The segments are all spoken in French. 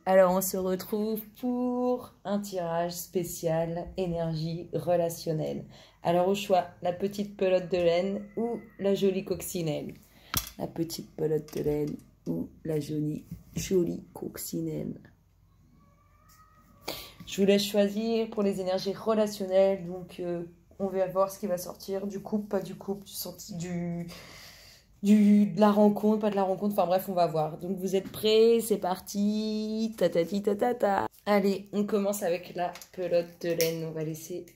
Alors, on se retrouve pour un tirage spécial énergie relationnelle. Alors, au choix, la petite pelote de laine ou la jolie coccinelle. La petite pelote de laine ou la jolie coccinelle. Je vous laisse choisir pour les énergies relationnelles. Donc, on va voir ce qui va sortir. Du couple, pas du couple, de la rencontre, pas de la rencontre, enfin bref, on va voir. Donc vous êtes prêts, c'est parti, tatati tatata. Allez, on commence avec la pelote de laine. On va laisser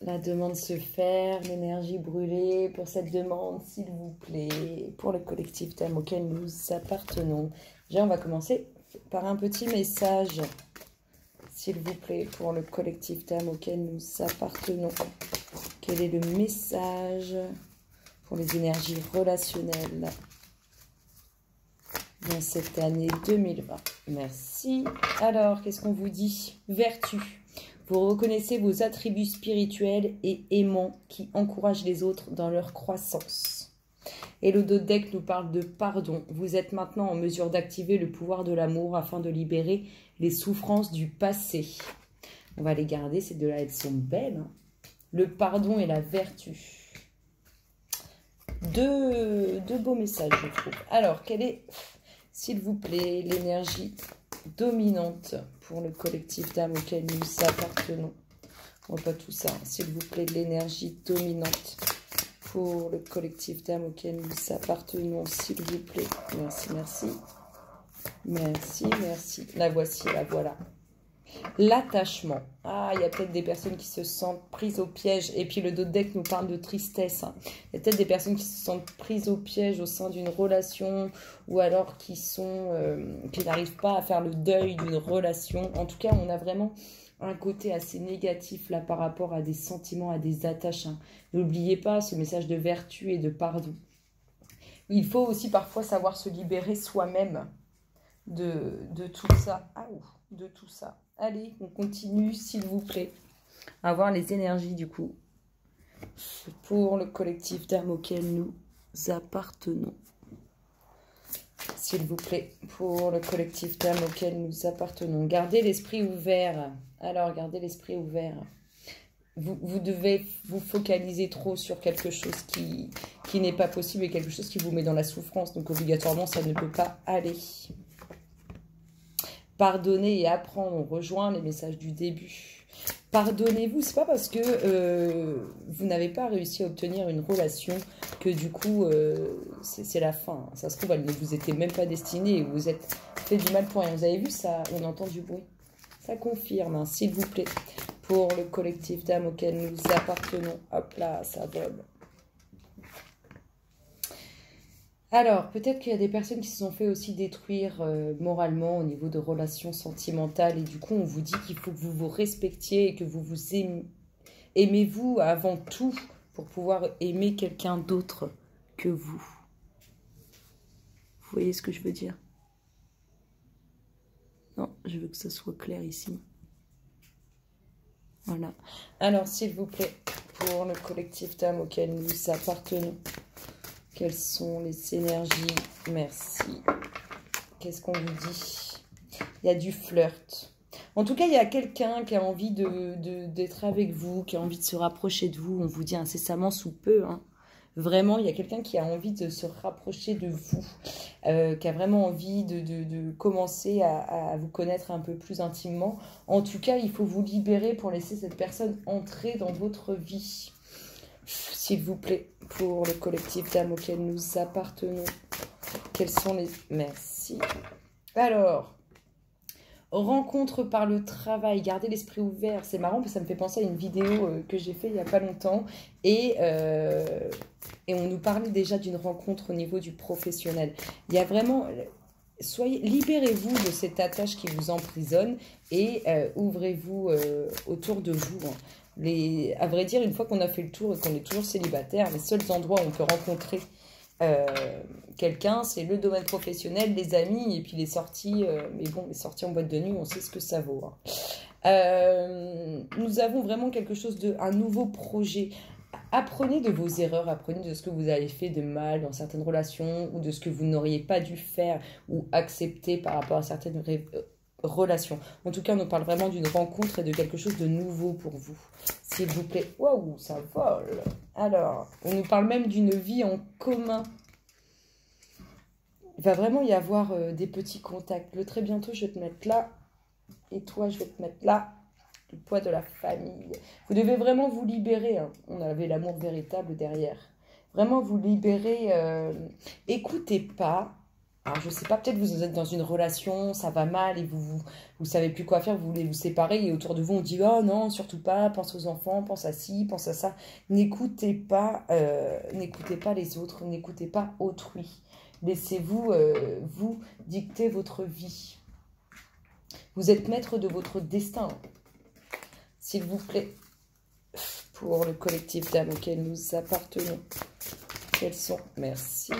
la demande se faire, l'énergie brûlée pour cette demande, s'il vous plaît, pour le collectif thème auquel nous appartenons. Déjà, on va commencer par un petit message, s'il vous plaît, pour le collectif thème auquel nous appartenons. Quel est le message pour les énergies relationnelles dans cette année 2020? Merci. Alors, qu'est-ce qu'on vous dit? Vertu. Vous reconnaissez vos attributs spirituels et aimants qui encouragent les autres dans leur croissance. Et le deck nous parle de pardon. Vous êtes maintenant en mesure d'activer le pouvoir de l'amour afin de libérer les souffrances du passé. On va les garder, ces deux-là, elles sont belles. Hein. Le pardon et la vertu. Deux beaux messages, je trouve. Alors, quelle est, s'il vous plaît, l'énergie dominante pour le collectif d'âme auquel nous appartenons? On voit pas tout ça. Hein. S'il vous plaît, l'énergie dominante pour le collectif d'âme auquel nous appartenons, s'il vous plaît. Merci, merci. Merci, merci. La voici, la voilà. L'attachement. Ah, il y a peut-être des personnes qui se sentent prises au piège. Et puis le dos de deck nous parle de tristesse. Hein. Il y a peut-être des personnes qui se sentent prises au piège au sein d'une relation ou alors qui n'arrivent pas à faire le deuil d'une relation. En tout cas, on a vraiment un côté assez négatif là par rapport à des sentiments, à des attaches. Hein. N'oubliez pas ce message de vertu et de pardon. Il faut aussi parfois savoir se libérer soi-même de tout ça. Ah, de tout ça. Allez, on continue, s'il vous plaît, à voir les énergies, du coup, pour le collectif d'âme auquel nous appartenons. S'il vous plaît, pour le collectif d'âme auquel nous appartenons. Gardez l'esprit ouvert. Alors, gardez l'esprit ouvert. Vous devez vous focaliser trop sur quelque chose qui n'est pas possible et quelque chose qui vous met dans la souffrance. Donc, obligatoirement, ça ne peut pas aller. Pardonner et apprendre, on rejoint les messages du début. Pardonnez-vous, c'est pas parce que vous n'avez pas réussi à obtenir une relation que du coup c'est la fin. Ça se trouve, elle ne vous était même pas destinée et vous vous êtes fait du mal pour rien. Vous avez vu ça? On entend du bruit. Ça confirme, hein, s'il vous plaît, pour le collectif d'âme auquel nous appartenons. Hop là, ça vole. Alors, peut-être qu'il y a des personnes qui se sont fait aussi détruire moralement au niveau de relations sentimentales. Et du coup, on vous dit qu'il faut que vous vous respectiez et que vous vous aimez-vous avant tout pour pouvoir aimer quelqu'un d'autre que vous. Vous voyez ce que je veux dire? Non, je veux que ça soit clair ici. Voilà. Alors, s'il vous plaît, pour le collectif d'âme auquel nous appartenons. Quelles sont les énergies? Merci. Qu'est-ce qu'on vous dit? Il y a du flirt. En tout cas, il y a quelqu'un qui a envie d'être avec vous, qui a envie de se rapprocher de vous. On vous dit incessamment sous peu. Hein. Vraiment, il y a quelqu'un qui a envie de se rapprocher de vous, qui a vraiment envie de commencer à vous connaître un peu plus intimement. En tout cas, il faut vous libérer pour laisser cette personne entrer dans votre vie. S'il vous plaît, pour le collectif d'âme auquel nous appartenons. Quels sont les... Merci. Alors, rencontre par le travail. Gardez l'esprit ouvert. C'est marrant parce que ça me fait penser à une vidéo que j'ai fait il n'y a pas longtemps. Et on nous parlait déjà d'une rencontre au niveau du professionnel. Il y a vraiment... libérez-vous de cette attache qui vous emprisonne et ouvrez-vous autour de vous. Hein. À vrai dire, une fois qu'on a fait le tour et qu'on est toujours célibataire, les seuls endroits où on peut rencontrer quelqu'un, c'est le domaine professionnel, les amis et puis les sorties. Mais bon, les sorties en boîte de nuit, on sait ce que ça vaut. Hein. Nous avons vraiment quelque chose un nouveau projet. Apprenez de vos erreurs, apprenez de ce que vous avez fait de mal dans certaines relations ou de ce que vous n'auriez pas dû faire ou accepter par rapport à certaines relations. En tout cas, on nous parle vraiment d'une rencontre et de quelque chose de nouveau pour vous. S'il vous plaît. Waouh, ça vole. Alors, on nous parle même d'une vie en commun. Il va vraiment y avoir des petits contacts. Le très bientôt, je vais te mettre là. Et toi, je vais te mettre là. Le poids de la famille. Vous devez vraiment vous libérer. Hein. On avait l'amour véritable derrière. Vraiment vous libérer. Écoutez pas. Alors, je sais pas, peut-être vous êtes dans une relation, ça va mal et vous savez plus quoi faire, vous voulez vous séparer et autour de vous on dit oh non, surtout pas, pense aux enfants, pense à ci, pense à ça. N'écoutez pas les autres, n'écoutez pas autrui. Laissez-vous vous dicter votre vie. Vous êtes maître de votre destin. S'il vous plaît, pour le collectif d'âmes auquel nous appartenons. Quels sont? Merci.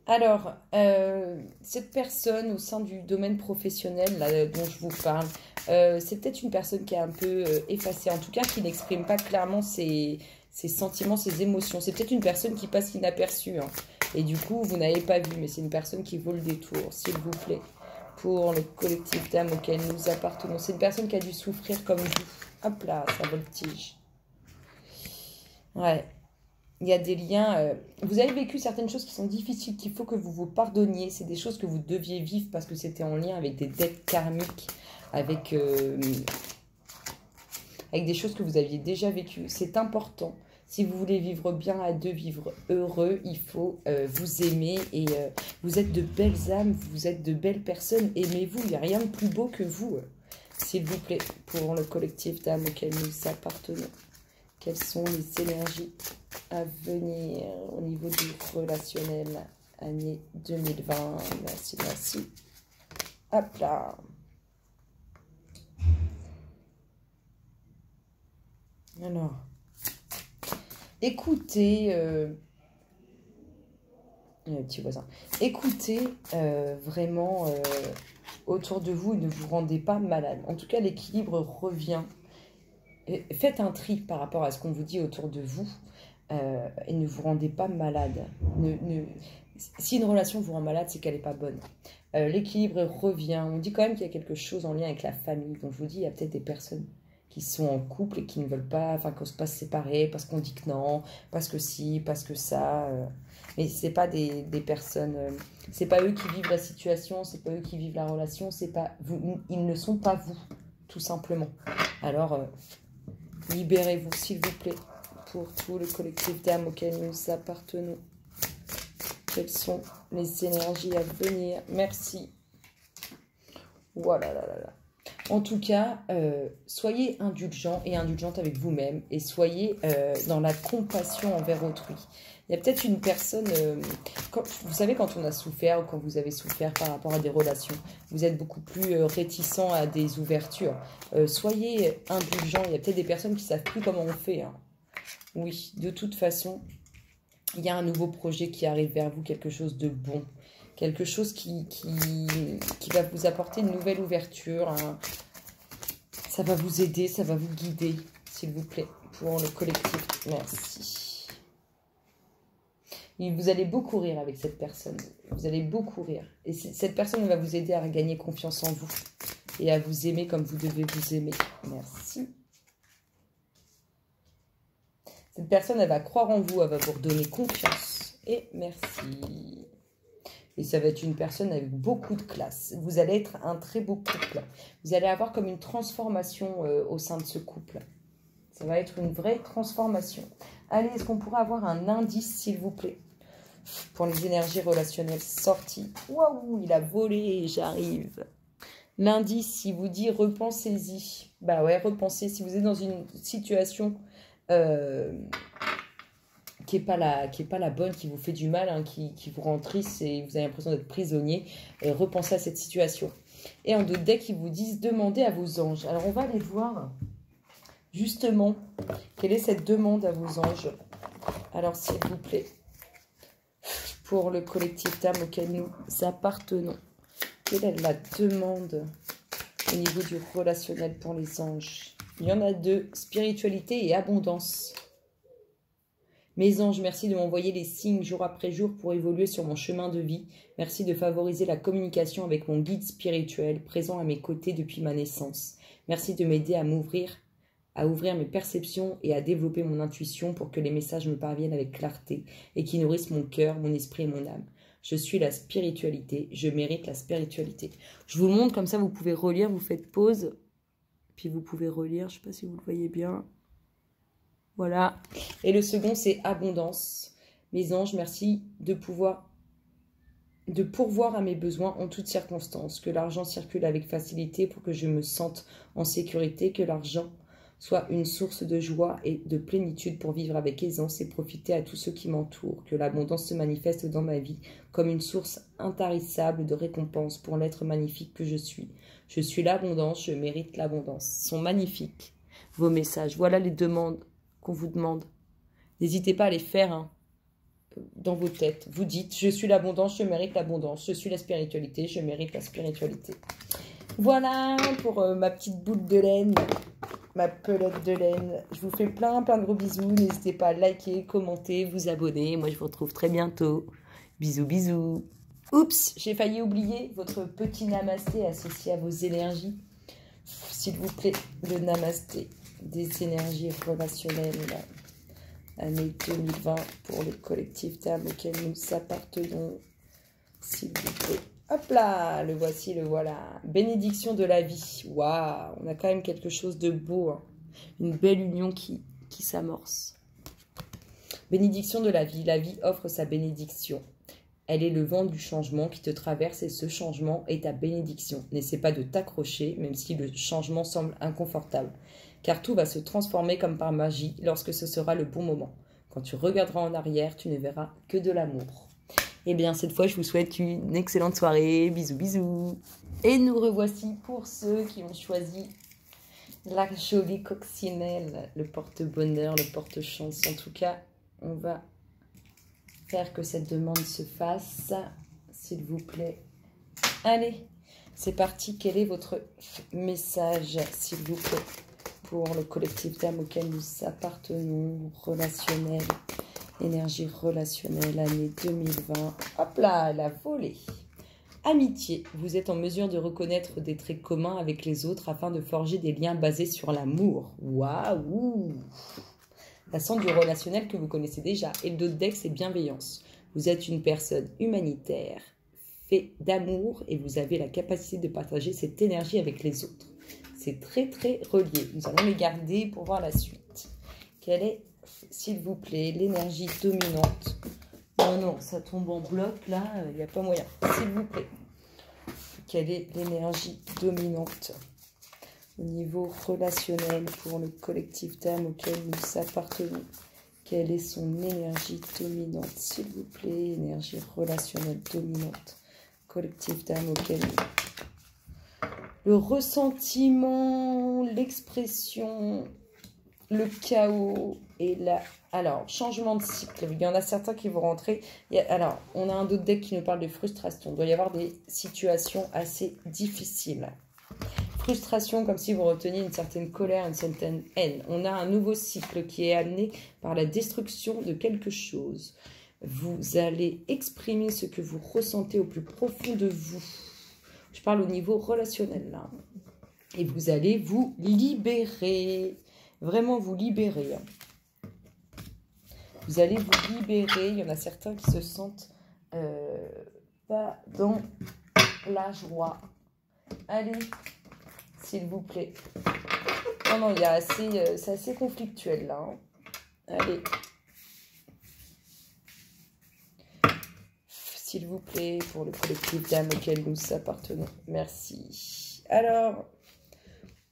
Alors, cette personne au sein du domaine professionnel là, dont je vous parle, c'est peut-être une personne qui est un peu effacée, en tout cas qui n'exprime pas clairement ses sentiments, ses émotions. C'est peut-être une personne qui passe inaperçue, hein, et du coup, vous n'avez pas vu, mais c'est une personne qui vaut le détour, s'il vous plaît, pour le collectif d'âmes auquel nous appartenons. C'est une personne qui a dû souffrir comme vous. Hop là, ça voltige. Ouais. Il y a des liens, vous avez vécu certaines choses qui sont difficiles, qu'il faut que vous vous pardonniez. C'est des choses que vous deviez vivre parce que c'était en lien avec des dettes karmiques, avec des choses que vous aviez déjà vécues. C'est important. Si vous voulez vivre bien à deux, vivre heureux, il faut vous aimer. Et vous êtes de belles âmes, vous êtes de belles personnes. Aimez-vous, il n'y a rien de plus beau que vous. S'il vous plaît, pour le collectif d'âmes auquel nous appartenons. Quelles sont les énergies à venir au niveau du relationnel, année 2020? Merci, merci. Hop là. Alors, écoutez, petit voisin, écoutez vraiment autour de vous et ne vous rendez pas malade. En tout cas, l'équilibre revient. Faites un tri par rapport à ce qu'on vous dit autour de vous et ne vous rendez pas malade. Si une relation vous rend malade, c'est qu'elle n'est pas bonne. L'équilibre revient. On dit quand même qu'il y a quelque chose en lien avec la famille. Donc je vous dis, il y a peut-être des personnes qui sont en couple et qui ne veulent pas, enfin qu'on se passe séparer parce qu'on dit que non, parce que si, parce que ça. Mais c'est pas des personnes, c'est pas eux qui vivent la situation, c'est pas eux qui vivent la relation, c'est pas vous, ils ne sont pas vous, tout simplement. Alors libérez-vous, s'il vous plaît, pour tout le collectif d'âmes auquel nous appartenons. Quelles sont les énergies à venir? Merci. Voilà, là, là, là. En tout cas, soyez indulgents et indulgentes avec vous-même et soyez dans la compassion envers autrui. Il y a peut-être une personne, vous savez, quand on a souffert ou quand vous avez souffert par rapport à des relations, vous êtes beaucoup plus réticent à des ouvertures. Soyez indulgents. Il y a peut-être des personnes qui ne savent plus comment on fait. Hein. Oui, de toute façon, il y a un nouveau projet qui arrive vers vous, quelque chose de bon. Quelque chose qui va vous apporter une nouvelle ouverture. Hein. Ça va vous aider, ça va vous guider, s'il vous plaît, pour le collectif. Merci. Et vous allez beaucoup rire avec cette personne. Vous allez beaucoup rire. Et cette personne va vous aider à gagner confiance en vous. Et à vous aimer comme vous devez vous aimer. Merci. Cette personne, elle va croire en vous, elle va vous redonner confiance. Et merci. Et ça va être une personne avec beaucoup de classe. Vous allez être un très beau couple. Vous allez avoir comme une transformation au sein de ce couple. Ça va être une vraie transformation. Allez, est-ce qu'on pourrait avoir un indice, s'il vous plaît, pour les énergies relationnelles sorties? Waouh, il a volé, j'arrive. L'indice, il vous dit repensez-y. Bah ouais, repensez. Si vous êtes dans une situation qui n'est pas la bonne, qui vous fait du mal, hein, qui vous rend triste et vous avez l'impression d'être prisonnier, repensez à cette situation. Et en d'autres decks, ils vous disent demandez à vos anges. Alors on va aller voir justement quelle est cette demande à vos anges. Alors s'il vous plaît, pour le collectif d'âmes auquel nous appartenons, quelle est la demande au niveau du relationnel pour les anges. Il y en a deux, spiritualité et abondance. Mes anges, merci de m'envoyer les signes jour après jour pour évoluer sur mon chemin de vie. Merci de favoriser la communication avec mon guide spirituel présent à mes côtés depuis ma naissance. Merci de m'aider à ouvrir mes perceptions et à développer mon intuition pour que les messages me parviennent avec clarté et qui nourrissent mon cœur, mon esprit et mon âme. Je suis la spiritualité, je mérite la spiritualité. Je vous le montre comme ça, vous pouvez relire, vous faites pause, puis vous pouvez relire, je ne sais pas si vous le voyez bien. Voilà. Et le second, c'est abondance. Mes anges, merci de pourvoir à mes besoins en toutes circonstances. Que l'argent circule avec facilité pour que je me sente en sécurité. Que l'argent soit une source de joie et de plénitude pour vivre avec aisance et profiter à tous ceux qui m'entourent. Que l'abondance se manifeste dans ma vie comme une source intarissable de récompense pour l'être magnifique que je suis. Je suis l'abondance, je mérite l'abondance. Ils sont magnifiques, vos messages. Voilà les demandes qu'on vous demande. N'hésitez pas à les faire dans vos têtes. Vous dites, je suis l'abondance, je mérite l'abondance. Je suis la spiritualité, je mérite la spiritualité. Voilà pour ma petite boule de laine, ma pelote de laine. Je vous fais plein de gros bisous. N'hésitez pas à liker, commenter, vous abonner. Moi, je vous retrouve très bientôt. Bisous, bisous. Oups, j'ai failli oublier votre petit namasté associé à vos énergies. S'il vous plaît, le namasté des énergies relationnelles, année 2020 pour le collectif d'âmes auquel nous appartenons, s'il vous plaît. Hop là, le voici, le voilà. Bénédiction de la vie. Waouh, on a quand même quelque chose de beau, hein. Une belle union qui s'amorce. Bénédiction de la vie offre sa bénédiction. Elle est le vent du changement qui te traverse et ce changement est ta bénédiction. N'essaie pas de t'accrocher, même si le changement semble inconfortable. Car tout va se transformer comme par magie lorsque ce sera le bon moment. Quand tu regarderas en arrière, tu ne verras que de l'amour. Eh bien, cette fois, je vous souhaite une excellente soirée. Bisous, bisous. Et nous revoici pour ceux qui ont choisi la jolie coccinelle, le porte-bonheur, le porte-chance. En tout cas, on va faire que cette demande se fasse, s'il vous plaît. Allez, c'est parti. Quel est votre message, s'il vous plaît, pour le collectif d'âmes auquel nous appartenons, relationnel, énergie relationnelle, année 2020. Hop là, la volée. Amitié, vous êtes en mesure de reconnaître des traits communs avec les autres afin de forger des liens basés sur l'amour. Waouh! La centre du relationnel que vous connaissez déjà. Et le d'autres deck, c'est bienveillance. Vous êtes une personne humanitaire, fait d'amour et vous avez la capacité de partager cette énergie avec les autres. C'est très très relié. Nous allons les garder pour voir la suite. Quelle est, s'il vous plaît, l'énergie dominante? Non, non, ça tombe en bloc là, il n'y a pas moyen. S'il vous plaît. Quelle est l'énergie dominante au niveau relationnel pour le collectif d'âmes auquel nous appartenons? Quelle est son énergie dominante, s'il vous plaît? Énergie relationnelle dominante. Collectif d'âmes auquel le ressentiment, l'expression, le chaos et la... Alors, changement de cycle. Il y en a certains qui vont rentrer. Alors, on a un autre deck qui nous parle de frustration. Il doit y avoir des situations assez difficiles. Frustration, comme si vous reteniez une certaine colère, une certaine haine. On a un nouveau cycle qui est amené par la destruction de quelque chose. Vous allez exprimer ce que vous ressentez au plus profond de vous. Je parle au niveau relationnel, là. Et vous allez vous libérer. Vraiment vous libérer. Vous allez vous libérer. Il y en a certains qui se sentent pas dans la joie. Allez, s'il vous plaît. Non, non, il y a assez, c'est assez conflictuel, là. Hein. Allez. S'il vous plaît, pour le collectif d'âmes auquel nous appartenons. Merci. Alors,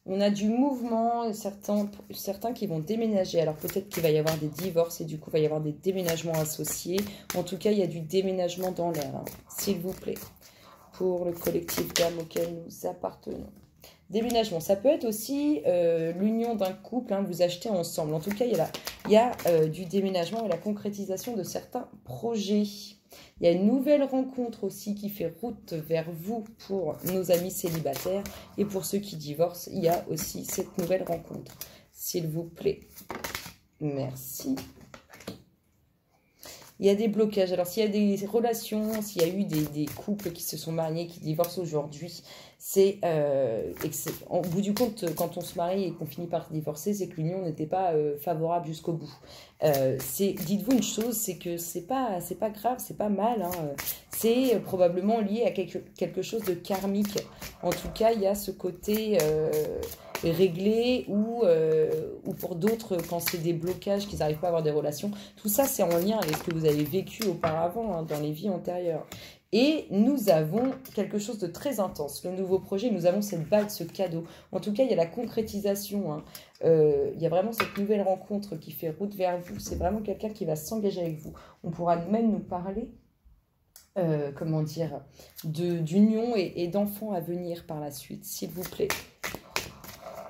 on a du mouvement, certains qui vont déménager. Alors, peut-être qu'il va y avoir des divorces et du coup, il va y avoir des déménagements associés. En tout cas, il y a du déménagement dans l'air, hein, s'il vous plaît, pour le collectif d'âmes auquel nous appartenons. Déménagement, ça peut être aussi l'union d'un couple, hein, vous achetez ensemble. En tout cas, il y a du déménagement et la concrétisation de certains projets. Il Il y a une nouvelle rencontre aussi qui fait route vers vous pour nos amis célibataires. Et pour ceux qui divorcent, il y a aussi cette nouvelle rencontre. S'il vous plaît. Merci. Il y a des blocages. Alors, s'il y a des relations, s'il y a eu des couples qui se sont mariés, qui divorcent aujourd'hui, c'est au bout du compte, quand on se marie et qu'on finit par divorcer, c'est que l'union n'était pas favorable jusqu'au bout. Dites-vous une chose, c'est que c'est pas grave, c'est pas mal. Hein, c'est probablement lié à quelque chose de karmique. En tout cas, il y a ce côté réglé ou pour d'autres, quand c'est des blocages, qu'ils n'arrivent pas à avoir des relations. Tout ça, c'est en lien avec ce que vous avez vécu auparavant, hein, dans les vies antérieures. Et nous avons quelque chose de très intense. Le nouveau projet, nous avons cette bague, ce cadeau. En tout cas, il y a la concrétisation. Hein. Il y a vraiment cette nouvelle rencontre qui fait route vers vous. C'est vraiment quelqu'un qui va s'engager avec vous. On pourra même nous parler, comment dire, d'union et d'enfants à venir par la suite, s'il vous plaît.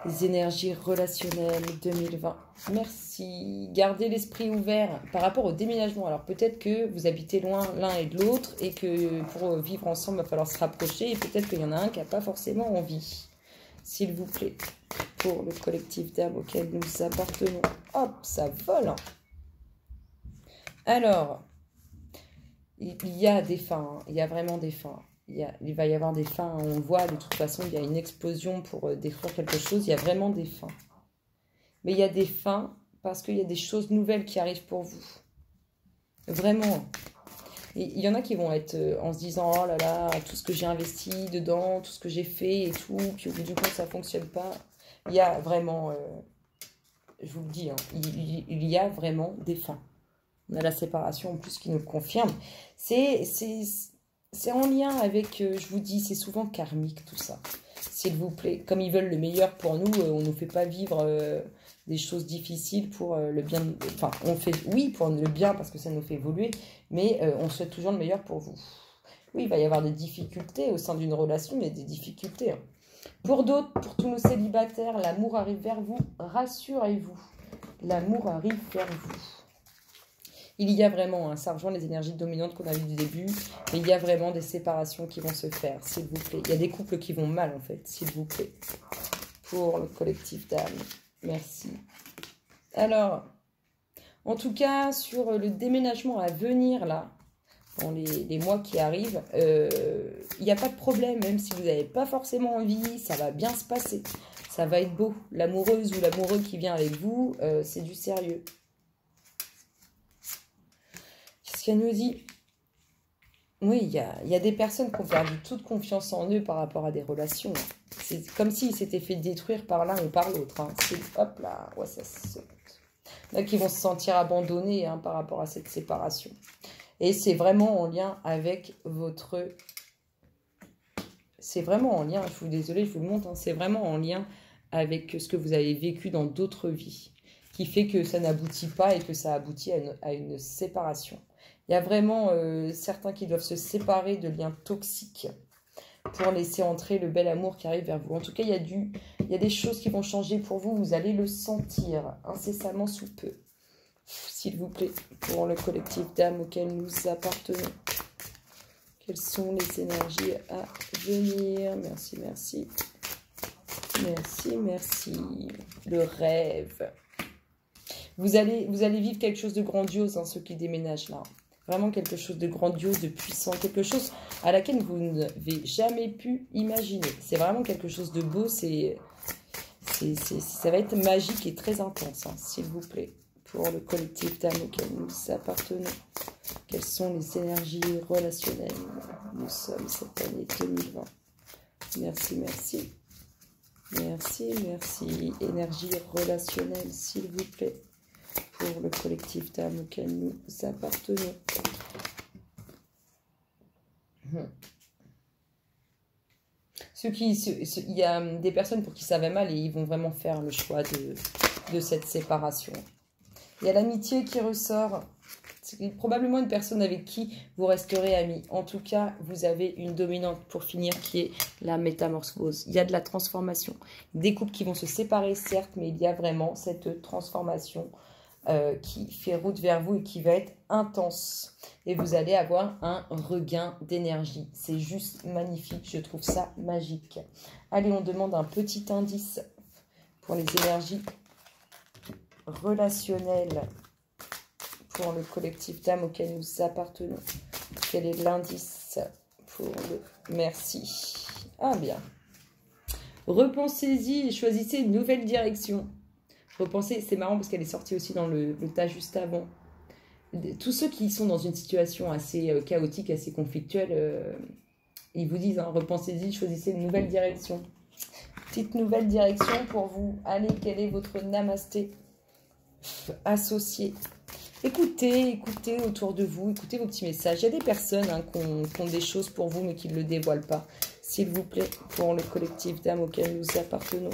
Les énergies relationnelles 2020. Merci. Gardez l'esprit ouvert par rapport au déménagement. Alors peut-être que vous habitez loin l'un et de l'autre et que pour vivre ensemble, il va falloir se rapprocher. Et peut-être qu'il y en a un qui n'a pas forcément envie. S'il vous plaît. Pour le collectif d'âmes auquel nous appartenons. Hop, ça vole. Hein. Alors, il y a des fins. Hein. Il y a vraiment des fins. Il va y avoir des fins, on le voit, de toute façon, il y a une explosion pour détruire quelque chose, il y a vraiment des fins. Mais il y a des fins parce qu'il y a des choses nouvelles qui arrivent pour vous. Vraiment. Il y en a qui vont être en se disant, oh là là, tout ce que j'ai investi dedans, tout ce que j'ai fait et tout, puis au bout du compte, ça ne fonctionne pas. Il y a vraiment, je vous le dis, hein, il y a vraiment des fins. On a la séparation en plus qui nous le confirme. C'est en lien avec, je vous dis, c'est souvent karmique tout ça. S'il vous plaît, comme ils veulent le meilleur pour nous, on ne nous fait pas vivre des choses difficiles pour le bien. Enfin, on fait, oui, pour le bien parce que ça nous fait évoluer, mais on souhaite toujours le meilleur pour vous. Oui, il va y avoir des difficultés au sein d'une relation, mais des difficultés. Hein. Pour d'autres, pour tous nos célibataires, l'amour arrive vers vous, rassurez-vous. L'amour arrive vers vous. Il y a vraiment, hein, ça rejoint les énergies dominantes qu'on a vues du début, mais il y a vraiment des séparations qui vont se faire, s'il vous plaît. Il y a des couples qui vont mal, en fait, s'il vous plaît. Pour le collectif d'âmes. Merci. Alors, en tout cas, sur le déménagement à venir, là, dans les mois qui arrivent, il n'y a pas de problème, même si vous n'avez pas forcément envie, ça va bien se passer. Ça va être beau. L'amoureuse ou l'amoureux qui vient avec vous, c'est du sérieux. Qu'est-ce qu'elle nous dit? Oui, il y a des personnes qui ont perdu toute confiance en eux par rapport à des relations. C'est comme s'ils s'étaient fait détruire par l'un ou par l'autre. Hein. Hop là, ouais, ça se... Là, qui vont se sentir abandonnés, hein, par rapport à cette séparation. Et c'est vraiment en lien avec votre... C'est vraiment en lien, je suis désolée, je vous le montre, hein, c'est vraiment en lien avec ce que vous avez vécu dans d'autres vies, qui fait que ça n'aboutit pas et que ça aboutit à une séparation. Il y a vraiment certains qui doivent se séparer de liens toxiques pour laisser entrer le bel amour qui arrive vers vous. En tout cas, il y a des choses qui vont changer pour vous. Vous allez le sentir incessamment sous peu. S'il vous plaît, pour le collectif d'âmes auquel nous appartenons. Quelles sont les énergies à venir? Merci, merci. Merci, merci. Le rêve. Vous allez vivre quelque chose de grandiose, hein, ceux qui déménagent là. Vraiment quelque chose de grandiose, de puissant, quelque chose à laquelle vous n'avez jamais pu imaginer. C'est vraiment quelque chose de beau, ça va être magique et très intense, hein, s'il vous plaît, pour le collectif d'âmes auquel nous appartenons. Quelles sont les énergies relationnelles? Nous sommes cette année 2020. Merci, merci. Merci, merci. Énergie relationnelle, s'il vous plaît, pour le collectif d'âmes auquel nous appartenons. Il y a des personnes pour qui ça va mal et ils vont vraiment faire le choix de cette séparation. Il y a l'amitié qui ressort. C'est probablement une personne avec qui vous resterez amis. En tout cas, vous avez une dominante pour finir qui est la métamorphose. Il y a de la transformation. Des couples qui vont se séparer, certes, mais il y a vraiment cette transformation qui fait route vers vous et qui va être intense. Et vous allez avoir un regain d'énergie. C'est juste magnifique, je trouve ça magique. Allez, on demande un petit indice pour les énergies relationnelles pour le collectif d'âme auquel nous appartenons. Quel est l'indice pour le... Merci. Ah bien. Repensez-y et choisissez une nouvelle direction. Repensez, c'est marrant parce qu'elle est sortie aussi dans le tas juste avant. Tous ceux qui sont dans une situation assez chaotique, assez conflictuelle, ils vous disent, hein, repensez-y, choisissez une nouvelle direction. Petite nouvelle direction pour vous. Allez, quel est votre namasté associé? Écoutez autour de vous, écoutez vos petits messages. Il y a des personnes qui ont des choses pour vous mais qui ne le dévoilent pas. S'il vous plaît, pour le collectif d'âme auquel nous appartenons.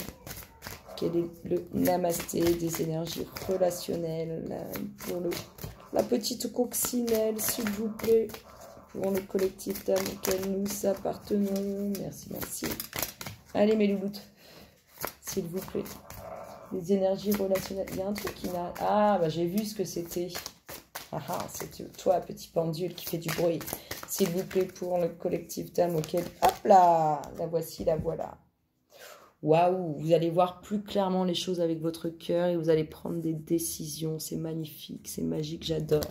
Quel est le namasté des énergies relationnelles pour la petite coccinelle, s'il vous plaît, pour le collectif d'âme auquel nous appartenons. Merci, merci. Allez, mes louloutes, s'il vous plaît. Les énergies relationnelles. Il y a un truc qui n'a... Ah, bah j'ai vu ce que c'était. Ah, c'est toi, petit pendule qui fait du bruit. S'il vous plaît, pour le collectif d'âme auquel... Hop là, la voici, la voilà. Waouh, vous allez voir plus clairement les choses avec votre cœur et vous allez prendre des décisions. C'est magnifique, c'est magique, j'adore.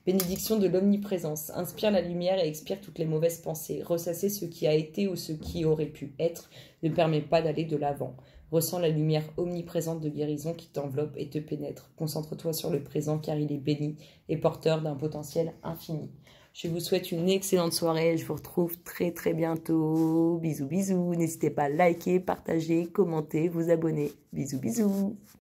Bénédiction de l'omniprésence. Inspire la lumière et expire toutes les mauvaises pensées. Ressasser ce qui a été ou ce qui aurait pu être ne permet pas d'aller de l'avant. Ressens la lumière omniprésente de guérison qui t'enveloppe et te pénètre. Concentre-toi sur le présent car il est béni et porteur d'un potentiel infini. Je vous souhaite une excellente soirée. Je vous retrouve très très bientôt. Bisous bisous. N'hésitez pas à liker, partager, commenter, vous abonner. Bisous bisous.